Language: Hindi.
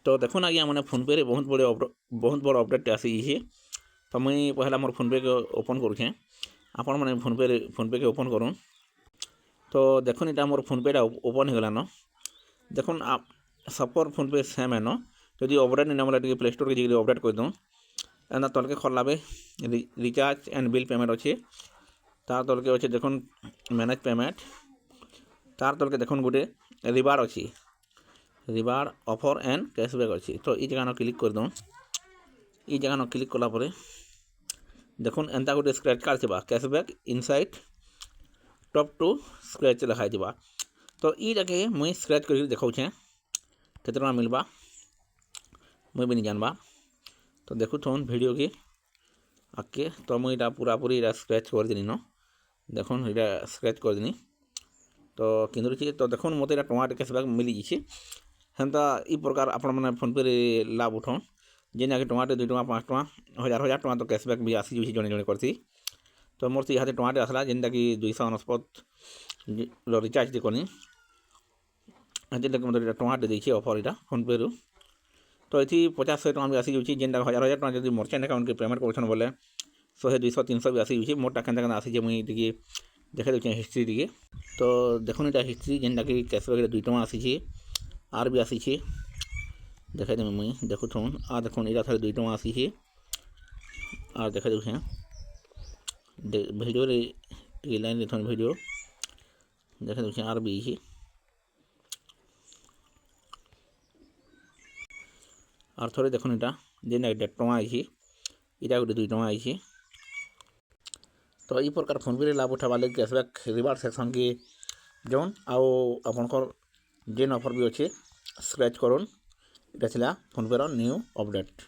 तो देखुन आज्ञा मैंने फोनपे रे बहुत बड़ अपडेट आसी। तो मुई पहला मोर फोनपे के ओपन करुछे। आपण मैंने फोनपे के ओपन करूँ। तो देखुन इटा मोर फोनपेटा ओपन हो गलान। देखुन आप सबकर फोनपे सेम है न। जदि अपडेट नहीं ना टे प्ले स्टोर के जी अपडेट कर दूँ एना तलके खोलाबे रिचार्ज एंड बिल पेमेंट अच्छे। तार तलके अच्छे देखुन मैनेज पेमेंट। तार तलके देखुन गोटे रिवार्ड अच्छी रिवार्ड ऑफर एंड कैशबैक अच्छी। तो ये जगह क्लिक कर दूँ। ये जगह क्लिक कलापर देखुन एंता गोटे स्क्रैच कार्ड थी cashback inside tap to scratch लिखाई थी। तो ये जाके मुई स्क्रैच कर देखाऊे केतना मिलबा मुई भी नहीं जानबा। तो देखु थोन वीडियो की आके तो मुई पूरा पूरी स्क्रैच कर देनी न। देखुन यहाँ स्क्रैच कर देनी। तो किंतु तो देखुन मत टमाटर कैशबैक मिली जाइए। हेन्ता इ प्रकार आपण मैंने फोनपे रे लाभ उठाओ जेना कि टमाटर 2 टଙ୍କା 5 टଙ୍କା हजार हजार टଙ୍କା तो कैशबैक भी आसी जाऊँगी जड़े जड़े करती। तो मोर से यहाँ टमाटर आसला जेनटा कि 249 रिचार्ज टी कनी जेनटा कि मतलब टमाटर देखिए ऑफर यहाँ फोनपे रु। तो ये 50-100 टଙ୍କା भी आसी जाऊँगी जेनटा हजार हजार टଙ୍କା जब मर्चेंट अकाउंट के पेमेंट कर बोले 100-200-300 भी आसी जाऊँगी। मोटा केन्ता आसी मुझे टी देखे दूचे हिस्ट्री टी। तो देखुन यहाँ हिस्ट्री जेनटा कि कैशबैक 2 टଙ୍କା आसी आर भी आसी देखाई देमी मुई देखु थोन आ देखुन इटा थारे 2 टଙ୍କା आसी आर देखा दूँ भिडियो रे लाइन थोन भिडियो देखा दूँ आर भी आर थोड़े देखुन इटा जेना 1.5 टଙ୍କା आई इटा गोटे 2 टଙ୍କା आई। तो ये प्रकार फोनपे रे लाभ उठावा लगे कैशबैक रिवार्ड सेक्शन के जौन आउ आपनकर जेन ऑफर भी अच्छे स्क्रैच करूँ। এটা ছিল ফোনপের নিউ আপডেট।